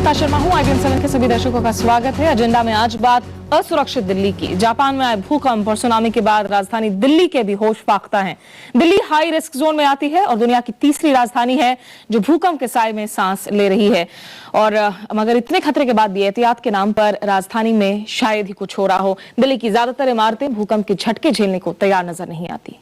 नमस्कार, शर्मा हूं। IBN 7 के सभी दर्शकों का स्वागत है। एजेंडा में आज बात असुरक्षित दिल्ली की। जापान में आए भूकंप और सुनामी के बाद राजधानी दिल्ली के भी होश फाख्ता हैं। दिल्ली हाई रिस्क जोन में आती है और दुनिया की तीसरी राजधानी है जो भूकंप के साए में सांस ले रही है। और मगर इतने खतरे के बाद भी एहतियात के नाम पर राजधानी में शायद ही कुछ हो रहा हो। दिल्ली की ज्यादातर इमारतें भूकंप के झटके झेलने को तैयार नजर नहीं आती।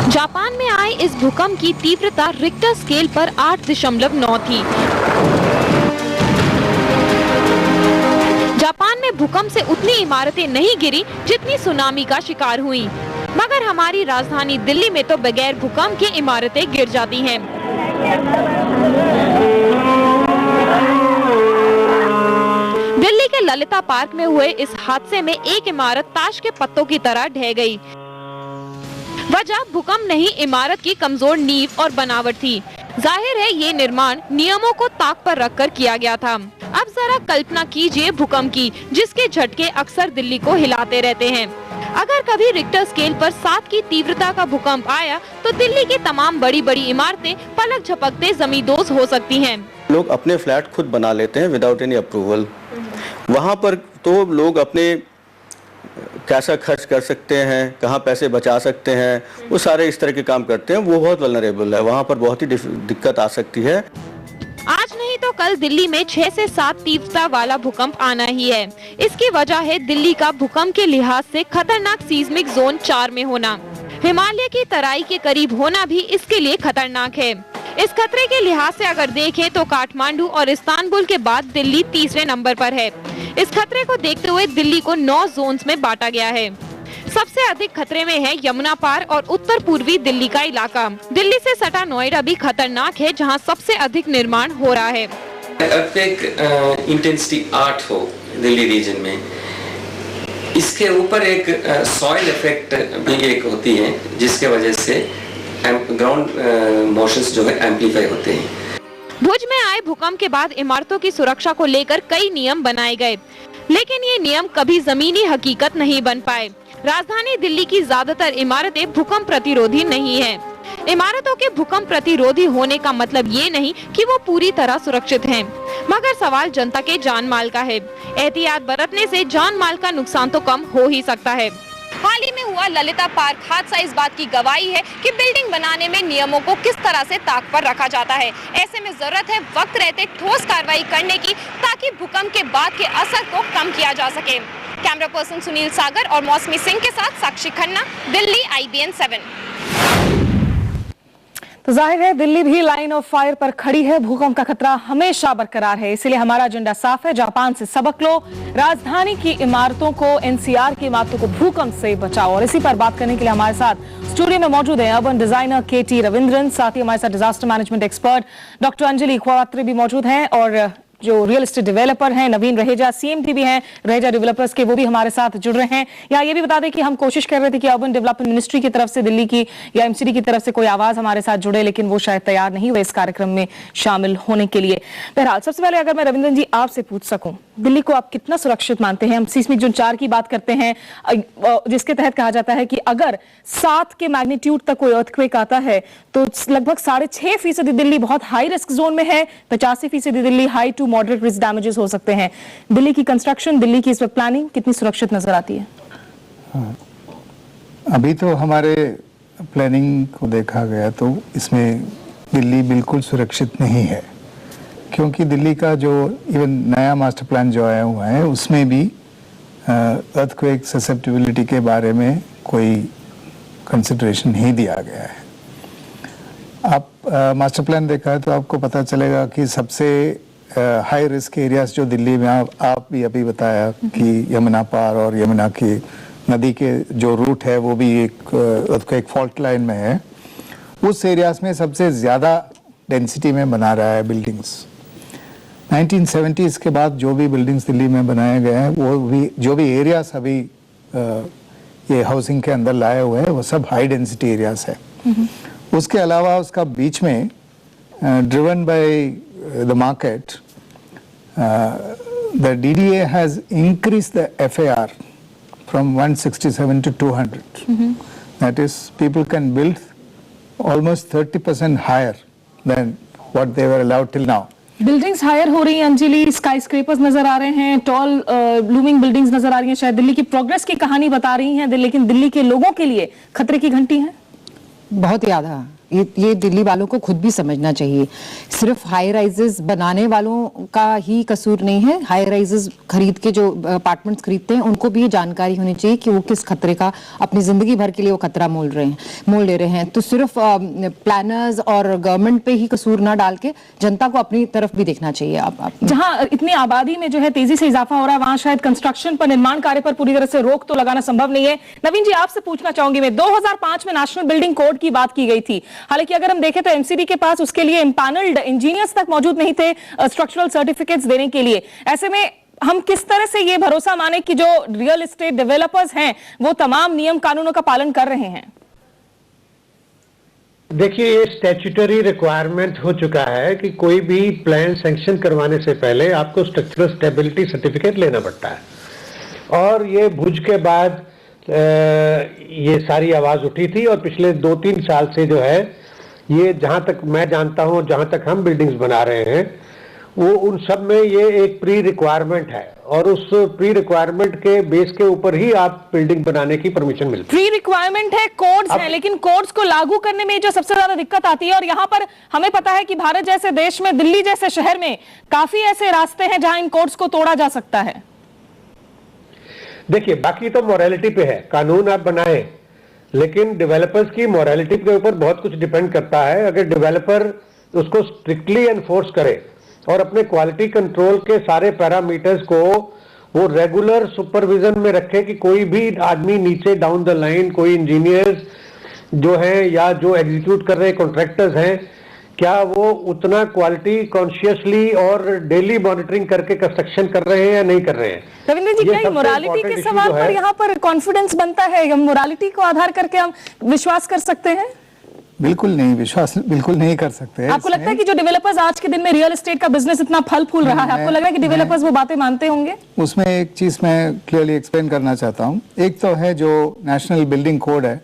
जापान में आए इस भूकंप की तीव्रता रिक्टर स्केल पर 8.9 थी। जापान में भूकंप से उतनी इमारतें नहीं गिरी जितनी सुनामी का शिकार हुई, मगर हमारी राजधानी दिल्ली में तो बगैर भूकंप के इमारतें गिर जाती हैं। दिल्ली के ललिता पार्क में हुए इस हादसे में एक इमारत ताश के पत्तों की तरह ढह गई। वजह भूकंप नहीं, इमारत की कमजोर नींव और बनावट थी। जाहिर है ये निर्माण नियमों को ताक पर रखकर किया गया था। अब जरा कल्पना कीजिए भूकंप की, जिसके झटके अक्सर दिल्ली को हिलाते रहते हैं। अगर कभी रिक्टर स्केल पर 7 की तीव्रता का भूकंप आया तो दिल्ली की तमाम बड़ी बड़ी इमारतें पलक झपकते जमींदोज हो सकती हैं। लोग अपने फ्लैट खुद बना लेते हैं विदाउट एनी अप्रूवल। वहाँ पर तो लोग अपने कैसा खर्च कर सकते हैं, कहाँ पैसे बचा सकते हैं, वो सारे इस तरह के काम करते हैं। वो बहुत वल्नरेबल है, वहाँ पर बहुत ही दिक्कत आ सकती है। आज नहीं तो कल दिल्ली में 6 से 7 तीव्रता वाला भूकंप आना ही है। इसकी वजह है दिल्ली का भूकंप के लिहाज से खतरनाक सीस्मिक जोन 4 में होना। हिमालय की तराई के करीब होना भी इसके लिए खतरनाक है। इस खतरे के लिहाज से अगर देखें तो काठमांडू और इस्तांबुल के बाद दिल्ली तीसरे नंबर पर है। इस खतरे को देखते हुए दिल्ली को 9 जोन्स में बांटा गया है। सबसे अधिक खतरे में है यमुना पार और उत्तर पूर्वी दिल्ली का इलाका। दिल्ली से सटा नोएडा भी खतरनाक है, जहां सबसे अधिक निर्माण हो रहा है। अर्थक्वेक इंटेंसिटी 8 हो दिल्ली रीजन में, इसके ऊपर एक सॉइल इफेक्ट भी एक होती है, जिसके वजह से ग्राउंड मोशंस जो है एम्पलीफाई होते हैं। भुज में आए भूकंप के बाद इमारतों की सुरक्षा को लेकर कई नियम बनाए गए, लेकिन ये नियम कभी जमीनी हकीकत नहीं बन पाए। राजधानी दिल्ली की ज्यादातर इमारतें भूकंप प्रतिरोधी नहीं हैं। इमारतों के भूकंप प्रतिरोधी होने का मतलब ये नहीं कि वो पूरी तरह सुरक्षित हैं, मगर सवाल जनता के जान माल का है। एहतियात बरतने से जान माल का नुकसान तो कम हो ही सकता है। हाल ही में हुआ ललिता पार्क हादसा इस बात की गवाही है कि बिल्डिंग बनाने में नियमों को किस तरह से ताक पर रखा जाता है। ऐसे में जरूरत है वक्त रहते ठोस कार्रवाई करने की, ताकि भूकंप के बाद के असर को कम किया जा सके। कैमरा पर्सन सुनील सागर और मौसमी सिंह के साथ साक्षी खन्ना, दिल्ली, IBN 7। तो जाहिर है दिल्ली भी लाइन ऑफ फायर पर खड़ी है। भूकंप का खतरा हमेशा बरकरार है, इसलिए हमारा एजेंडा साफ है। जापान से सबक लो, राजधानी की इमारतों को, NCR की इमारतों को भूकंप से बचाओ। और इसी पर बात करने के लिए हमारे साथ स्टूडियो में मौजूद है अर्बन डिजाइनर KT रविंद्रन, साथ ही हमारे साथ disaster management expert doctor Anjali Khawatri भी मौजूद हैं, और जो रियल एस्टेट डेवलपर हैं नवीन रहेजा, CMD भी हैं रहेजा डेवलपर्स के, वो भी हमारे साथ जुड़ रहे हैं। यहाँ ये भी बता दें कि हम कोशिश कर रहे थे कि अर्बन डेवलपमेंट मिनिस्ट्री की तरफ से दिल्ली की या MCD की तरफ से कोई आवाज हमारे साथ जुड़े, लेकिन वो शायद तैयार नहीं हुए इस कार्यक्रम में शामिल होने के लिए। बहरहाल सबसे पहले अगर मैं रविंद्रन जी आपसे पूछ सकूं, दिल्ली को आप कितना सुरक्षित मानते हैं? हम सीस्मिक जोन 4 की बात करते हैं, जिसके तहत कहा जाता है कि अगर 7 के मैग्नीट्यूड तक कोई अर्थक्वेक आता है तो लगभग 6.5% दिल्ली बहुत हाई रिस्क जोन में है, 85% Delhi high to moderate risk damages हो सकते हैं। दिल्ली की कंस्ट्रक्शन, दिल्ली की इस वक्त प्लानिंग कितनी सुरक्षित नजर आती है? अभी तो हमारे प्लानिंग को देखा गया तो इसमें दिल्ली बिल्कुल सुरक्षित नहीं है, क्योंकि दिल्ली का जो इवन नया मास्टर प्लान जो आया हुआ है उसमें भी अर्थक्वेक ससेप्टिबिलिटी के बारे में कोई कंसिडरेशन नहीं दिया गया है। आप मास्टर प्लान देखा है तो आपको पता चलेगा कि सबसे हाई रिस्क एरियाज जो दिल्ली में आप भी अभी बताया कि यमुना पार और यमुना की नदी के जो रूट है वो भी एक फॉल्ट लाइन में है। उस एरियाज में सबसे ज़्यादा डेंसिटी में बना रहा है बिल्डिंग्स। 1970s के बाद जो भी बिल्डिंग्स दिल्ली में बनाए गए हैं, वो भी जो भी एरियाज अभी ये हाउसिंग के अंदर लाए हुए हैं, वो सब हाई डेंसिटी एरियाज है। उसके अलावा उसका बीच में driven by the market, the DDA has increased the FAR from 167 to 200. That is, people can build almost 30% higher than what they were allowed till now. Buildings higher हो रही हैं Anjali, sky scrapers नजर आ रहे हैं, टॉल ब्लूमिंग बिल्डिंग्स नजर आ रही हैं, शायद दिल्ली की प्रोग्रेस की कहानी बता रही हैं, लेकिन दिल्ली के लोगों के लिए खतरे की घंटी है। बहुत ज्यादा ये दिल्ली वालों को खुद भी समझना चाहिए। सिर्फ हाई राइजेस बनाने वालों का ही कसूर नहीं है, हाई राइजेस खरीद के जो अपार्टमेंट्स खरीदते हैं उनको भी ये जानकारी होनी चाहिए कि वो किस खतरे का अपनी जिंदगी भर के लिए वो खतरा मोल ले रहे हैं। तो सिर्फ प्लानर्स और गवर्नमेंट पे ही कसूर ना डाल के जनता को अपनी तरफ भी देखना चाहिए। जहां इतनी आबादी में जो है तेजी से इजाफा हो रहा है, वहां शायद कंस्ट्रक्शन पर, निर्माण कार्य पर पूरी तरह से रोक तो लगाना संभव नहीं है। नवीन जी, आपसे पूछना चाहूंगी मैं, 2005 में नेशनल बिल्डिंग कोड की बात की गई थी, हालांकि अगर हम देखें तो एमसीडी के पास उसके लिए इम्पैनल्ड इंजीनियर्स तक मौजूद नहीं थे स्ट्रक्चरल सर्टिफिकेट्स देने के लिए। ऐसे में हम किस तरह से ये भरोसा माने कि जो रियल एस्टेट डेवलपर्स हैं वो तमाम नियम कानूनों का पालन कर रहे हैं? देखिए, ये स्टैट्यूटरी रिक्वायरमेंट हो चुका है कि कोई भी प्लान सैंक्शन करवाने से पहले आपको स्ट्रक्चरल स्टेबिलिटी सर्टिफिकेट लेना पड़ता है। और ये भुज के बाद ये सारी आवाज उठी थी और पिछले 2-3 साल से जो है ये, जहां तक मैं जानता हूं, जहां तक हम बिल्डिंग्स बना रहे हैं, वो उन सब में ये एक प्री रिक्वायरमेंट है और उस प्री रिक्वायरमेंट के बेस के ऊपर ही आप बिल्डिंग बनाने की परमिशन मिलती है। प्री रिक्वायरमेंट है, कोड्स हैं, लेकिन कोड्स को लागू करने में जो सबसे ज्यादा दिक्कत आती है, और यहाँ पर हमें पता है कि भारत जैसे देश में, दिल्ली जैसे शहर में काफी ऐसे रास्ते हैं जहां इन कोड्स को तोड़ा जा सकता है। देखिए, बाकी तो मोरालिटी पे है, कानून आप बनाएं, लेकिन डेवलपर्स की मोरालिटी के ऊपर बहुत कुछ डिपेंड करता है। अगर डेवलपर उसको स्ट्रिक्टली एनफोर्स करे और अपने क्वालिटी कंट्रोल के सारे पैरामीटर्स को वो रेगुलर सुपरविजन में रखे कि कोई भी आदमी नीचे डाउन द लाइन, कोई इंजीनियर्स जो है या जो एग्जीक्यूट कर रहे कॉन्ट्रैक्टर्स हैं, क्या वो उतना क्वालिटी कॉन्शियसली और डेली मॉनिटरिंग करके कंस्ट्रक्शन कर रहे हैं या नहीं कर रहे हैं। रविंद्र जी, क्या मोरालिटी के सवाल पर यहाँ पर कॉन्फिडेंस बनता है? हम मोरालिटी को आधार करके हम विश्वास कर सकते हैं? बिल्कुल नहीं, विश्वास बिल्कुल नहीं कर सकते। आपको लगता है कि जो डेवलपर्स आज के दिन में रियल एस्टेट का बिजनेस इतना फल फूल रहा है, आपको लग रहा है कि डेवलपर्स वो बातें मानते होंगे? उसमें एक चीज मैं क्लियरली एक्सप्लेन करना चाहता हूँ। एक तो है जो नेशनल बिल्डिंग कोड है,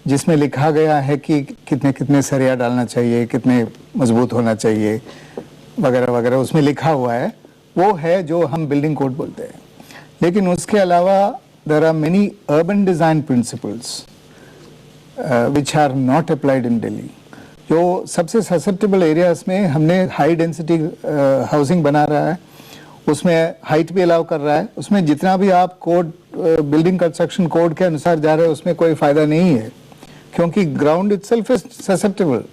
जिसमें लिखा गया है कि कितने कितने सरिया डालना चाहिए, कितने मजबूत होना चाहिए, वगैरह वगैरह, उसमें लिखा हुआ है। वो है जो हम बिल्डिंग कोड बोलते हैं। लेकिन उसके अलावा there are many urban design principles which are not applied in Delhi। जो सबसे ससेप्टेबल एरियाज में हमने हाई डेंसिटी हाउसिंग बना रहा है, उसमें हाइट भी अलाउ कर रहा है, उसमें जितना भी आप कोड, बिल्डिंग कंस्ट्रक्शन कोड के अनुसार जा रहे हैं, उसमें कोई फायदा नहीं है, क्योंकि ग्राउंड इटसेल्फ इज ससेप्टेबल।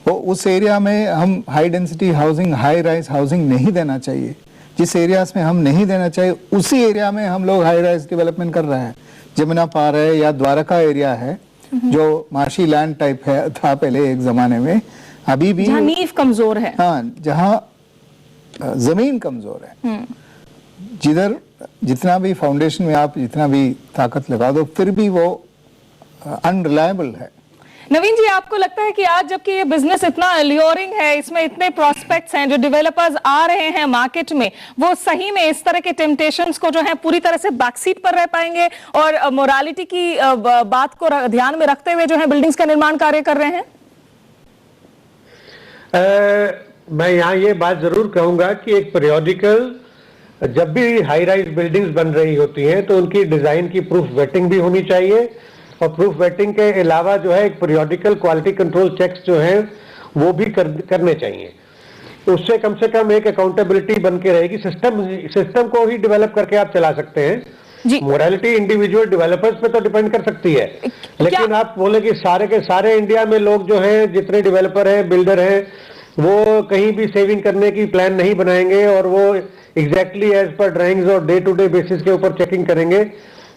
तो उस एरिया में हम high density housing, high rise housing नहीं देना चाहिए। जिस एरियाज में हम नहीं देना चाहिए, उसी एरिया में हम लोग हाई राइज डेवलपमेंट कर रहे हैं। जमुना पार है या द्वारका एरिया है, जो मार्शी लैंड टाइप है, था पहले एक जमाने में, अभी भी जहाँ नींव कमजोर है, हाँ, जहाँ जमीन कमजोर है, जिधर जितना भी फाउंडेशन में आप जितना भी ताकत लगा दो, फिर भी वो अनरिलायबल है। नवीन जी, आपको लगता है कि आज जबकि ये बिजनेस इतना अल्योरिंग है, इसमें इतने प्रोस्पेक्ट्स हैं, जो डेवलपर्स आ रहे हैं मार्केट में, वो सही में इस तरह के टेम्पटेशंस को जो है पूरी तरह से बैकसीट पर रह पाएंगे और मोरालिटी की बात को ध्यान में रखते हुए जो है बिल्डिंग्स का निर्माण कार्य कर रहे हैं? मैं यहाँ ये बात जरूर कहूंगा कि एक पीरियोडिकल, जब भी हाई राइज बिल्डिंग्स बन रही होती हैं तो उनकी डिजाइन की प्रूफ वेटिंग भी होनी चाहिए, और प्रूफ वेटिंग के अलावा जो है एक पीरियोडिकल क्वालिटी कंट्रोल चेक्स जो हैं वो भी करने चाहिए। उससे कम से कम एक अकाउंटेबिलिटी बन के रहेगी। सिस्टम को ही डेवलप करके आप चला सकते हैं। मोरालिटी इंडिविजुअल डेवलपर्स पे तो डिपेंड कर सकती है, लेकिन आप बोले कि सारे के सारे इंडिया में लोग जो हैं, जितने डेवलपर हैं, बिल्डर हैं, वो कहीं भी सेविंग करने की प्लान नहीं बनाएंगे और वो एग्जैक्टली एज पर ड्राइंग्स और डे टू डे बेसिस के ऊपर चेकिंग करेंगे।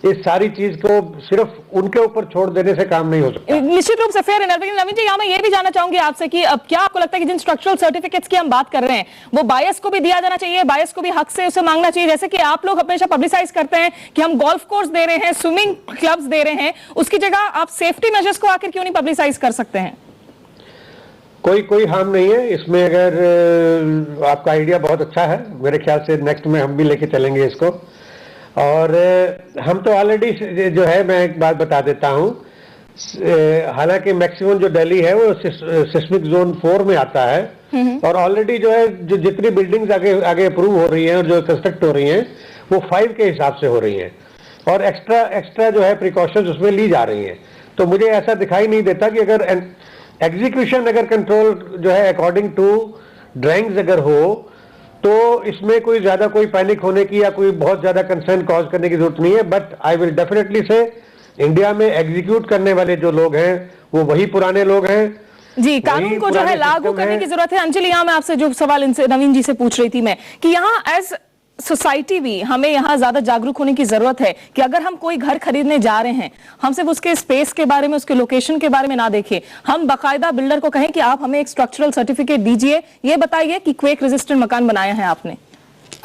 इस सारी चीज को सिर्फ उनके ऊपर छोड़ देने से काम नहीं हो सकता। निश्चित रूप से फेयर है। नवीन जी, यहाँ मैं ये भी जानना चाहूंगी आपसे कि अब क्या आपको लगता है कि जिन स्ट्रक्चरल सर्टिफिकेट्स की हम बात कर रहे हैं, वो बायस को भी दिया जाना चाहिए, बायस को भी हक से उसे मांगना चाहिए? जैसे कि आप लोग हमेशा पब्लिसाइज करते हैं कि हम गोल्फ कोर्स दे रहे हैं, स्विमिंग क्लब्स दे रहे हैं, उसकी जगह आप सेफ्टी मेजर्स को आखिर क्यों नहीं पब्लिसाइज कर सकते हैं? कोई हार्म नहीं है इसमें। अगर आपका आइडिया बहुत अच्छा है, मेरे ख्याल से नेक्स्ट में हम भी लेके चलेंगे इसको। और हम तो ऑलरेडी जो है, मैं एक बात बता देता हूँ, हालांकि मैक्सिमम जो दिल्ली है वो सिस्मिक जोन 4 में आता है, और ऑलरेडी जो है जो जितनी बिल्डिंग्स आगे अप्रूव हो रही हैं और जो कंस्ट्रक्ट हो रही हैं वो 5 के हिसाब से हो रही हैं, और एक्स्ट्रा जो है प्रिकॉशंस उसमें ली जा रही हैं। तो मुझे ऐसा दिखाई नहीं देता कि अगर एग्जीक्यूशन अगर कंट्रोल जो है अकॉर्डिंग टू ड्राइंग्स अगर हो तो इसमें कोई ज्यादा कोई पैनिक होने की या कोई बहुत ज्यादा कंसर्न कॉज करने की जरूरत नहीं है। बट आई विल डेफिनेटली से इंडिया में एग्जीक्यूट करने वाले जो लोग हैं वो वही पुराने लोग हैं जी। कानून को जो है लागू करने की जरूरत है। अंजलि, यहाँ मैं आपसे जो सवाल इनसे नवीन जी से पूछ रही थी मैं, कि यहाँ एज सोसाइटी भी हमें यहाँ ज्यादा जागरूक होने की जरूरत है कि अगर हम कोई घर खरीदने जा रहे हैं, हम सिर्फ उसके स्पेस के बारे में, उसके लोकेशन के बारे में ना देखें, हम बाकायदा बिल्डर को कहें कि आप हमें एक स्ट्रक्चरल सर्टिफिकेट दीजिए, ये बताइए कि क्वेक रेजिस्टेंट मकान बनाया है आपने।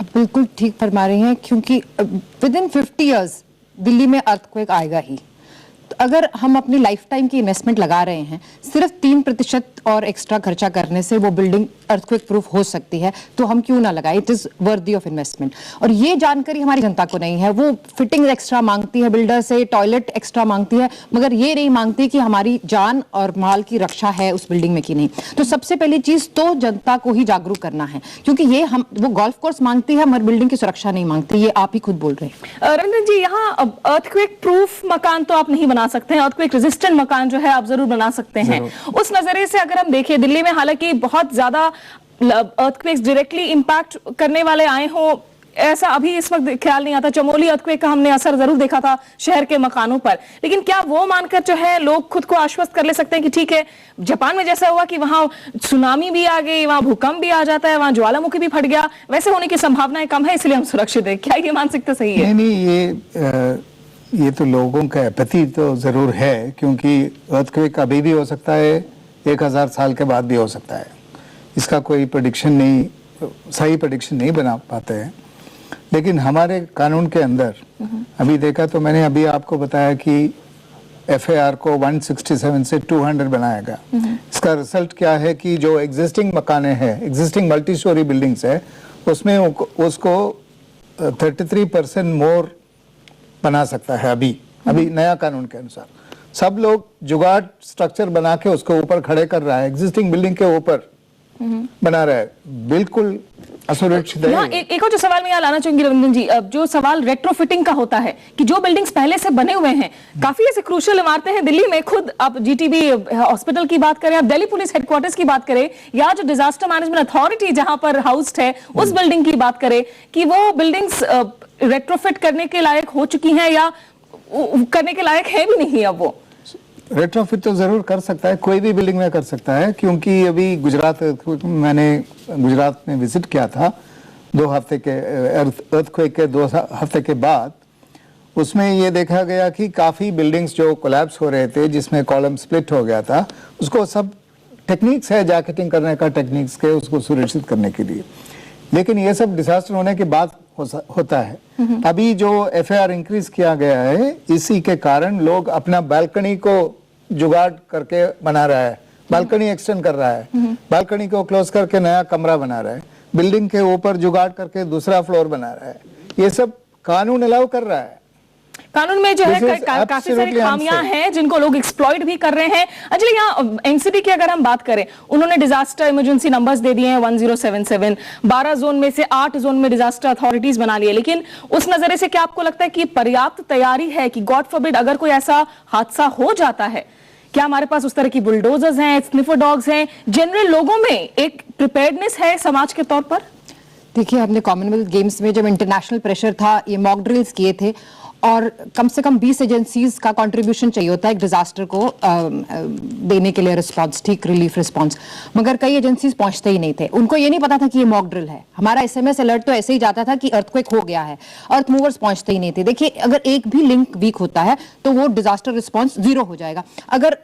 अब बिल्कुल ठीक फरमा रही हैं, क्योंकि विद इन 50 ईयर्स दिल्ली में अर्थक्वेक आएगा ही। तो अगर हम अपनी लाइफ टाइम की इन्वेस्टमेंट लगा रहे हैं, सिर्फ 3% और एक्स्ट्रा खर्चा करने से वो बिल्डिंग अर्थक्वेक प्रूफ हो सकती है, तो हम क्यों ना लगाए? It is worthy of investment. और ये जानकारी हमारी जनता को नहीं है। वो फिटिंग एक्स्ट्रा मांगती है बिल्डर से, टॉयलेट एक्स्ट्रा मांगती है, मगर ये नहीं मांगती कि हमारी जान और माल की रक्षा है उस बिल्डिंग में कि नहीं। तो सबसे पहली चीज तो जनता को ही जागरूक करना है, क्योंकि ये वो गोल्फ कोर्स मांगती है मगर बिल्डिंग की सुरक्षा नहीं मांगती। ये आप ही खुद बोल रहे हैं। रंजन जी, यहाँ अर्थक्वेक प्रूफ मकान तो आप नहीं बना सकते हैं, अर्थक्वेक रेजिस्टेंट मकान जो है आप जरूर बना सकते हैं। उस नजरिए से अगर हम देखें, दिल्ली में हालांकि बहुत ज्यादा अर्थक्वेक्स डायरेक्टली इंपैक्ट करने वाले आए हो, ऐसा अभी इस वक्त ख्याल नहीं आता। चमोली अर्थक्वेक का हमने असर जरूर देखा था शहर के मकानों पर, लेकिन क्या वो मानकर जो है लोग खुद को आश्वस्त कर ले सकते हैं कि ठीक है, जापान में जैसा हुआ कि वहां सुनामी भी आ गई, वहां भूकंप भी आ जाता है, वहां ज्वालामुखी भी फट गया, वैसे होने की संभावनाएं कम है, इसलिए हम सुरक्षित है? क्या ये मानसिकता सही है? नहीं, ये तो लोगों का एपैथी तो जरूर है, क्योंकि अर्थक्वेक अभी भी हो सकता है, 1000 साल के बाद भी हो सकता है। इसका कोई प्रेडिक्शन नहीं, सही प्रेडिक्शन नहीं बना पाते हैं। लेकिन हमारे कानून के अंदर अभी देखा तो मैंने अभी आपको बताया कि FAR को 167 से 200 बनाएगा। इसका रिजल्ट क्या है कि जो एग्जिस्टिंग मकाने हैं, एग्जिस्टिंग मल्टी स्टोरी बिल्डिंग्स है, उसमें उसको 33% मोर बना सकता है। अभी नया कानून के अनुसार सब लोग जुगाड़ स्ट्रक्चर बना के उसको ऊपर खड़े कर रहा है, एग्जिस्टिंग बिल्डिंग के ऊपर बना रहा है, बिल्कुल असुरक्षित है। एक और जो सवाल मैं यहाँ लाना चाहूंगी रविंद्र जी, अब जो सवाल रेट्रोफिटिंग का होता है कि जो बिल्डिंग्स पहले से बने हुए हैं, काफी ऐसे क्रूशियल इमारतें हैं दिल्ली में, खुद आप GTB हॉस्पिटल की बात करें, आप दिल्ली पुलिस हेडक्वार्टर्स की बात करें, या जो डिजास्टर मैनेजमेंट अथॉरिटी जहां पर हाउस्ड है उस बिल्डिंग की बात करें, कि वो बिल्डिंग्स रेट्रोफिट करने के लायक हो चुकी हैं या करने के लायक है भी नहीं। अब वो रेट्रोफिट तो जरूर कर सकता है, कोई भी बिल्डिंग में कर सकता है, क्योंकि अभी मैंने गुजरात में विजिट किया था 2 हफ्ते के अर्थक्वेक के 2 हफ्ते के बाद। उसमें ये देखा गया कि काफी बिल्डिंग्स जो कोलैप्स हो रहे थे, जिसमें कॉलम स्प्लिट हो गया था, उसको सब टेक्निक्स है जैकेटिंग करने का, टेक्निक्स के उसको सुरक्षित करने के लिए। लेकिन ये सब डिजास्टर होने के बाद होता है। अभी जो FAR इंक्रीज किया गया है, इसी के कारण लोग अपना बालकनी को जुगाड़ करके बना रहा है, बालकनी एक्सटेंड कर रहा है, बालकनी को क्लोज करके नया कमरा बना रहा है, बिल्डिंग के ऊपर जुगाड़ करके दूसरा फ्लोर बना रहा है। ये सब कानून अलाउ कर रहा है। कानून में जो है काफी सारी खामियां हैं जिनको लोग एक्सप्लॉइट भी कर रहे हैं। अंजलि, यहाँ एनसीबी की अगर हम बात करें, उन्होंने डिजास्टर इमरजेंसी नंबर्स दे दिए हैं 1077, 12 जोन में से 8 जोन में डिजास्टर अथॉरिटीज बना लिए। लेकिन उस नजरिए से क्या आपको लगता है कि पर्याप्त तैयारी है कि गॉड फॉरबिड अगर कोई ऐसा हादसा हो जाता है, क्या हमारे पास उस तरह की बुलडोजर्स हैं, स्निफर डॉग्स हैं, जनरल लोगों में एक प्रिपेयर्डनेस है समाज के तौर पर? देखिए, हमने कॉमनवेल्थ गेम्स में जब इंटरनेशनल प्रेशर था, ये मॉक ड्रिल्स किए थे, और कम से कम 20 एजेंसीज का कंट्रीब्यूशन चाहिए होता है एक डिजास्टर को देने के लिए, रिस्पांस, ठीक रिलीफ रिस्पांस। मगर कई एजेंसीज पहुंचते ही नहीं थे, उनको ये नहीं पता था कि ये मॉक ड्रिल है। हमारा SMS अलर्ट तो ऐसे ही जाता था कि अर्थक्वेक हो गया है, अर्थ मूवर्स पहुंचते ही नहीं थे। देखिए, अगर एक भी लिंक वीक होता है तो वो डिजास्टर रिस्पांस 0 हो जाएगा। अगर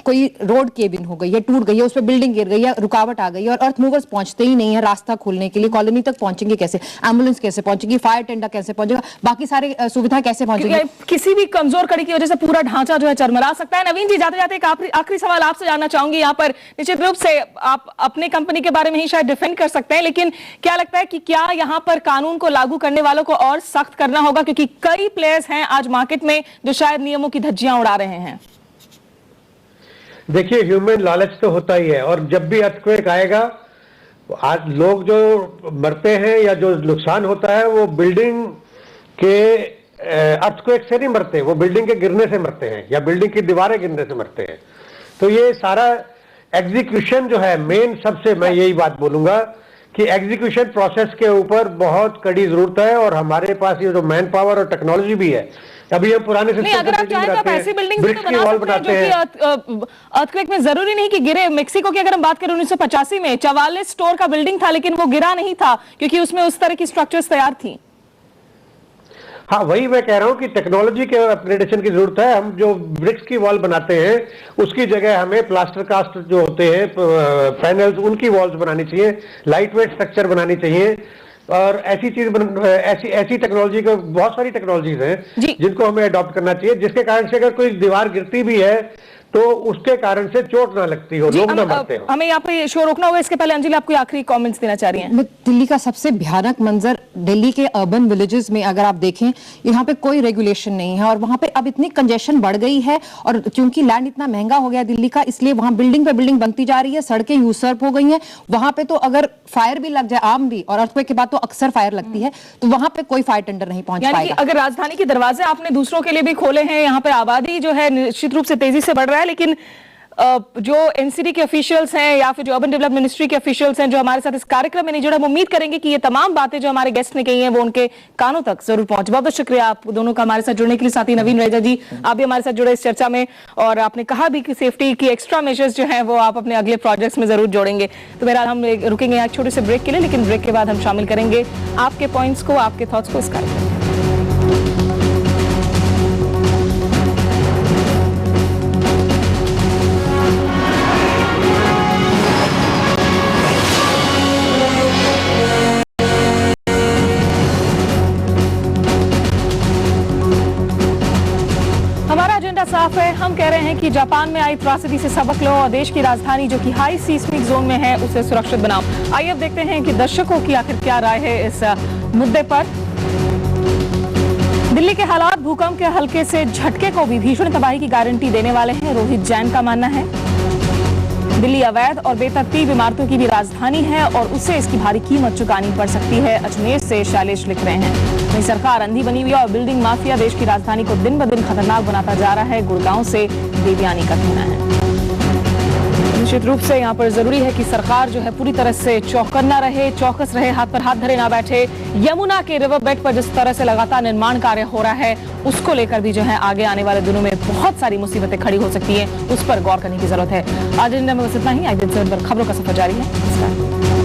कोई रोड केबिन हो गई है, टूट गई है, उस पर बिल्डिंग गिर गई है, रुकावट आ गई है और अर्थ मूवर्स पहुंचते ही नहीं है रास्ता खोलने के लिए, कॉलोनी तक पहुंचेंगे कैसे, एम्बुलेंस कैसे पहुंचेगी, फायर टेंडर कैसे पहुंचेगा, बाकी सारे सुविधा कैसे पहुंचेंगे? किसी भी कमजोर कड़ी की वजह से पूरा ढांचा जो है चरमरा सकता है। नवीन जी, जाते जाते एक आखिरी सवाल आपसे जानना चाहूंगी। यहाँ पर निश्चित रूप से आप अपने कंपनी के बारे में ही शायद डिफेंड कर सकते हैं, लेकिन क्या लगता है कि क्या यहाँ पर कानून को लागू करने वालों को और सख्त करना होगा, क्योंकि कई प्लेयर्स हैं आज मार्केट में जो शायद नियमों की धज्जियां उड़ा रहे हैं? देखिए, ह्यूमन लॉलेज तो होता ही है, और जब भी अर्थक्वेक आएगा, आज लोग जो मरते हैं या जो नुकसान होता है वो बिल्डिंग के अर्थक्वेक से नहीं मरते, वो बिल्डिंग के गिरने से मरते हैं या बिल्डिंग की दीवारें गिरने से मरते हैं। तो ये सारा एग्जीक्यूशन जो है मेन, सबसे मैं यही बात बोलूंगा कि एग्जीक्यूशन प्रोसेस के ऊपर बहुत कड़ी जरूरत है, और हमारे पास ये जो मैन पावर और टेक्नोलॉजी भी है। अभी हम पुराने नहीं, अगर आप चाहें तो आप ऐसी बिल्डिंग भी तो बना सकते हैं जो कि अर्थक्वेक में जरूरी नहीं कि गिरे। मेक्सिको की अगर हम बात करें 1985 में 44 स्टोर का बिल्डिंग था, लेकिन वो गिरा नहीं था क्योंकि उसमें उस तरह की स्ट्रक्चर्स तैयार थी। हाँ, वही मैं कह रहा हूँ कि टेक्नोलॉजी के अपग्रेडेशन की जरूरत है। हम जो ब्रिक्स की वॉल बनाते हैं उसकी जगह हमें प्लास्टर कास्ट जो होते हैं पैनल्स, उनकी वॉल्स बनानी चाहिए, लाइट वेट स्ट्रक्चर बनानी चाहिए। और ऐसी चीज ऐसी टेक्नोलॉजी को, बहुत सारी टेक्नोलॉजीज हैं जिनको हमें अडॉप्ट करना चाहिए, जिसके कारण से अगर कोई दीवार गिरती भी है तो उसके कारण से चोट ना लगती हो, लोग ना मरते हो। हमें यहाँ पे शो रोकना होगा। इसके पहले अंजलि, आपको आखिरी कमेंट्स देना चाह रही हैं? दिल्ली का सबसे भयानक मंजर, दिल्ली के अर्बन विलेजेस में अगर आप देखें, यहाँ पे कोई रेगुलेशन नहीं है, और वहां पे अब इतनी कंजेशन बढ़ गई है, और क्योंकि लैंड इतना महंगा हो गया दिल्ली का, इसलिए वहां बिल्डिंग पे बिल्डिंग बनती जा रही है, सड़कें यूसर्प हो गई हैं। वहां पे तो अगर फायर भी लग जाए, आम भी, और अर्थक्वेक के बाद तो अक्सर फायर लगती है, तो वहां पे कोई फायर टेंडर नहीं पहुंच पाएगा। अगर राजधानी के दरवाजे आपने दूसरों के लिए भी खोले हैं, यहाँ पे आबादी जो है निश्चित रूप से तेजी से बढ़ रहा है, लेकिन जो एनसीडी के ऑफिशियल्स हैं या फिर जो अर्बन डेवलपमेंट मिनिस्ट्री के ऑफिशियल्स हैं जो हमारे साथ इस कार्यक्रम में नहीं जुड़े, हम उम्मीद करेंगे कि ये तमाम बातें जो हमारे गेस्ट ने कही हैं वो उनके कानों तक जरूर पहुंचे। बहुत बहुत शुक्रिया आप दोनों का हमारे साथ जुड़ने के लिए। साथ ही नवीन रैजा जी, आप भी हमारे साथ जुड़े इस चर्चा में, और आपने कहा भी कि सेफ्टी की एक्स्ट्रा मेजर्स जो है वो आप अपने अगले प्रोजेक्ट्स में जरूर जोड़ेंगे। तो मेरा हम रुकेंगे यहाँ छोटे से ब्रेक के लिए, लेकिन ब्रेक के बाद हम शामिल करेंगे आपके पॉइंट्स को, आपके थॉट्स को इस कार्यक्रम में। साफ है, हम कह रहे हैं कि जापान में आई त्रासदी से सबक लो और देश की राजधानी जो कि हाई सीस्मिक जोन में है उसे सुरक्षित बनाओ। आइए अब देखते हैं कि दर्शकों की आखिर क्या राय है इस मुद्दे पर। दिल्ली के हालात भूकंप के हल्के से झटके को भी भीषण तबाही की गारंटी देने वाले हैं, रोहित जैन का मानना है। दिल्ली अवैध और बेतरतीब इमारतों की भी राजधानी है और उसे इसकी भारी कीमत चुकानी पड़ सकती है। अजमेर से शैलेश लिख रहे हैं, वहीं सरकार अंधी बनी हुई है और बिल्डिंग माफिया देश की राजधानी को दिन ब दिन खतरनाक बनाता जा रहा है। गुड़गांव से देवयानी का कहना है। निश्चित रूप से यहाँ पर जरूरी है कि सरकार जो है पूरी तरह से चौकन्ना रहे, चौकस रहे, हाथ पर हाथ धरे ना बैठे। यमुना के रिवर बेड पर जिस तरह से लगातार निर्माण कार्य हो रहा है उसको लेकर भी जो है आगे आने वाले दिनों में बहुत सारी मुसीबतें खड़ी हो सकती हैं, उस पर गौर करने की जरूरत है। आज इन में बस इतना ही। आज दिन से खबरों का सफर जारी है। नमस्कार।